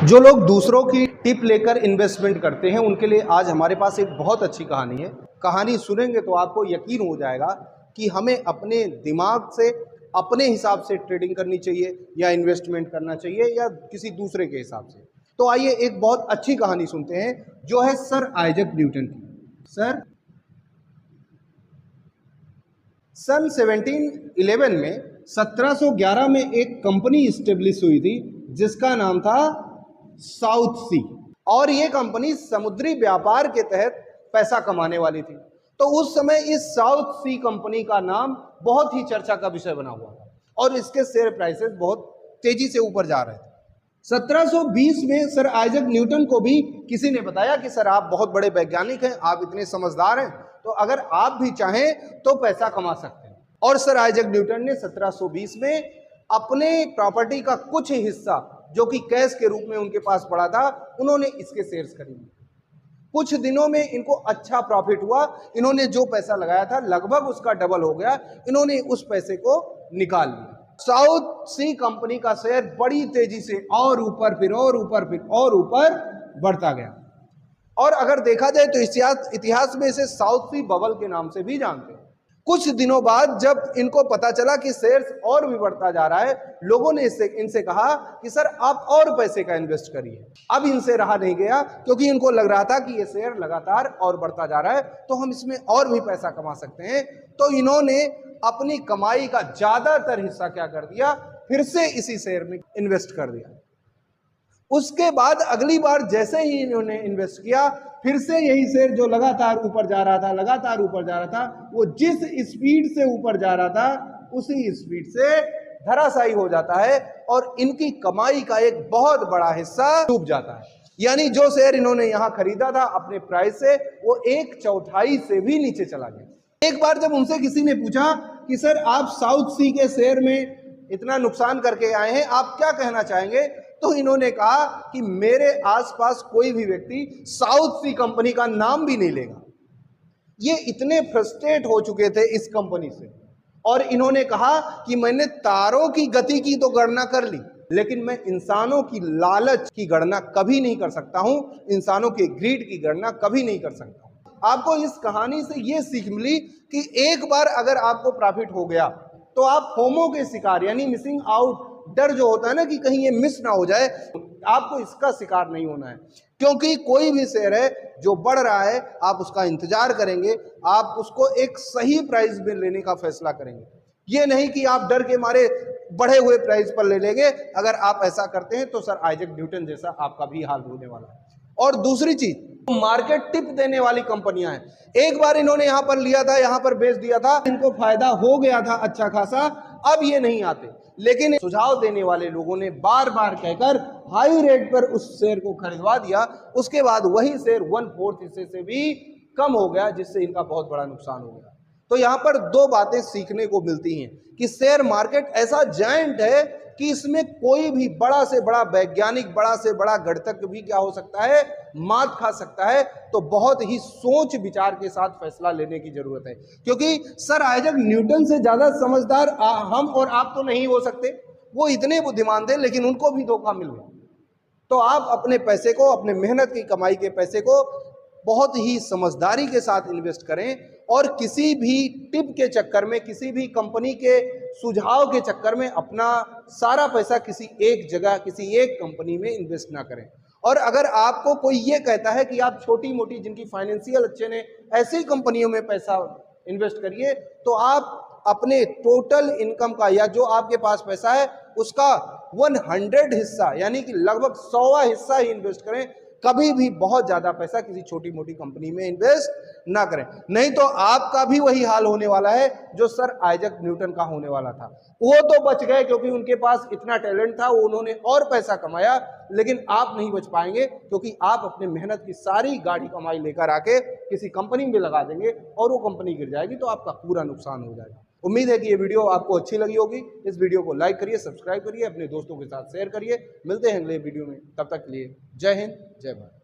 जो लोग दूसरों की टिप लेकर इन्वेस्टमेंट करते हैं उनके लिए आज हमारे पास एक बहुत अच्छी कहानी है। कहानी सुनेंगे तो आपको यकीन हो जाएगा कि हमें अपने दिमाग से अपने हिसाब से ट्रेडिंग करनी चाहिए या इन्वेस्टमेंट करना चाहिए या किसी दूसरे के हिसाब से। तो आइए एक बहुत अच्छी कहानी सुनते हैं जो है सर आइजैक न्यूटन की। सर सन 1711 में 1711 में एक कंपनी इस्टेब्लिश हुई थी जिसका नाम था साउथ सी, और ये कंपनी समुद्री व्यापार के तहत पैसा कमाने वाली थी। तो उस समय इस साउथ सी कंपनी का नाम बहुत ही चर्चा का विषय बना हुआ था और इसके शेयर प्राइसेस बहुत तेजी से ऊपर जा रहे थे। 1720 में सर आइजैक न्यूटन को भी किसी ने बताया कि सर आप बहुत बड़े वैज्ञानिक हैं, आप इतने समझदार हैं, तो अगर आप भी चाहें तो पैसा कमा सकते हैं। और सर आइजैक न्यूटन ने 1720 में अपने प्रॉपर्टी का कुछ हिस्सा जो कि कैश के रूप में उनके पास पड़ा था, उन्होंने इसके शेयर्स खरीदे। कुछ दिनों में इनको अच्छा प्रॉफिट हुआ। इन्होंने जो पैसा लगाया था लगभग उसका डबल हो गया। इन्होंने उस पैसे को निकाल लिया। साउथ सी कंपनी का शेयर बड़ी तेजी से और ऊपर फिर और ऊपर फिर और ऊपर बढ़ता गया। और अगर देखा जाए तो इतिहास में इसे साउथ सी बबल के नाम से भी जानते हैं। कुछ दिनों बाद जब इनको पता चला कि शेयर्स और भी बढ़ता जा रहा है, लोगों ने इनसे कहा कि सर आप और पैसे का इन्वेस्ट करिए। अब इनसे रहा नहीं गया क्योंकि इनको लग रहा था कि ये शेयर लगातार और बढ़ता जा रहा है तो हम इसमें और भी पैसा कमा सकते हैं। तो इन्होंने अपनी कमाई का ज्यादातर हिस्सा क्या कर दिया, फिर से इसी शेयर में इन्वेस्ट कर दिया। उसके बाद अगली बार जैसे ही इन्होंने इन्वेस्ट किया, फिर से यही शेयर जो लगातार ऊपर जा रहा था, लगातार ऊपर जा रहा था, वो जिस स्पीड से ऊपर जा रहा था उसी स्पीड से धराशायी हो जाता है और इनकी कमाई का एक बहुत बड़ा हिस्सा डूब जाता है। यानी जो शेयर इन्होंने यहां खरीदा था अपने प्राइस से, वो 1/4 से भी नीचे चला गया। एक बार जब उनसे किसी ने पूछा कि सर आप साउथ सी के शेयर में इतना नुकसान करके आए हैं, आप क्या कहना चाहेंगे, तो इन्होंने कहा कि मेरे आसपास कोई भी व्यक्ति साउथ सी कंपनी का नाम भी नहीं लेगा। ये इतने फ्रस्ट्रेट हो चुके थे इस कंपनी से, और इन्होंने कहा कि मैंने तारों की गति की तो गणना कर ली, लेकिन मैं इंसानों की लालच की गणना कभी नहीं कर सकता हूं, इंसानों के ग्रीड की गणना कभी नहीं कर सकता हूं। आपको इस कहानी से यह सीख मिली कि एक बार अगर आपको प्रॉफिट हो गया तो आप फोमो के शिकार यानी मिसिंग आउट, डर जो होता है ना कि कहीं ये मिस ना हो जाए, आपको इसका शिकार नहीं होना है। क्योंकि कोई भी शेयर है जो बढ़ रहा है, आप उसका इंतजार करेंगे, आप उसको एक सही प्राइस में लेने का फैसला करेंगे। ये नहीं कि आप डर के मारे बढ़े हुए प्राइस पर ले लेंगे। अगर आप ऐसा करते हैं तो सर आइजैक न्यूटन जैसा आपका भी हाल होने वाला है। और दूसरी चीज, मार्केट टिप देने वाली कंपनियां हैं। एक बार इन्होंने यहां पर लिया था, यहां पर बेच दिया था, इनको फायदा हो गया था अच्छा खासा, अब ये नहीं आते। लेकिन सुझाव देने वाले लोगों ने बार बार कहकर हाई रेट पर उस शेयर को खरीदवा दिया। उसके बाद वही शेयर 1/4 हिस्से से भी कम हो गया, जिससे इनका बहुत बड़ा नुकसान हो गया। तो यहां पर दो बातें सीखने को मिलती हैं कि शेयर मार्केट ऐसा जायंट है कि इसमें कोई भी बड़ा से बड़ा वैज्ञानिक, बड़ा से बड़ा गणितज्ञ भी क्या हो सकता है, मात खा सकता है। तो बहुत ही सोच विचार के साथ फैसला लेने की जरूरत है, क्योंकि सर आइजैक न्यूटन से ज्यादा समझदार हम और आप तो नहीं हो सकते। वो इतने बुद्धिमान थे लेकिन उनको भी धोखा मिल गया। तो आप अपने पैसे को, अपने मेहनत की कमाई के पैसे को बहुत ही समझदारी के साथ इन्वेस्ट करें और किसी भी टिप के चक्कर में, किसी भी कंपनी के सुझाव के चक्कर में अपना सारा पैसा किसी एक जगह, किसी एक कंपनी में इन्वेस्ट ना करें। और अगर आपको कोई ये कहता है कि आप छोटी मोटी, जिनकी फाइनेंशियल अच्छे ने, ऐसी कंपनियों में पैसा इन्वेस्ट करिए, तो आप अपने टोटल इनकम का या जो आपके पास पैसा है उसका 100 हिस्सा यानी कि लगभग 100वां हिस्सा ही इन्वेस्ट करें। कभी भी बहुत ज्यादा पैसा किसी छोटी मोटी कंपनी में इन्वेस्ट ना करें, नहीं तो आपका भी वही हाल होने वाला है जो सर आइजैक न्यूटन का होने वाला था। वो तो बच गए क्योंकि उनके पास इतना टैलेंट था, उन्होंने और पैसा कमाया, लेकिन आप नहीं बच पाएंगे क्योंकि आप अपने मेहनत की सारी गाढ़ी कमाई लेकर आके किसी कंपनी में लगा देंगे और वो कंपनी गिर जाएगी तो आपका पूरा नुकसान हो जाएगा। उम्मीद है कि ये वीडियो आपको अच्छी लगी होगी। इस वीडियो को लाइक करिए, सब्सक्राइब करिए, अपने दोस्तों के साथ शेयर करिए। मिलते हैं अगले वीडियो में, तब तक के लिए जय हिंद, जय भारत।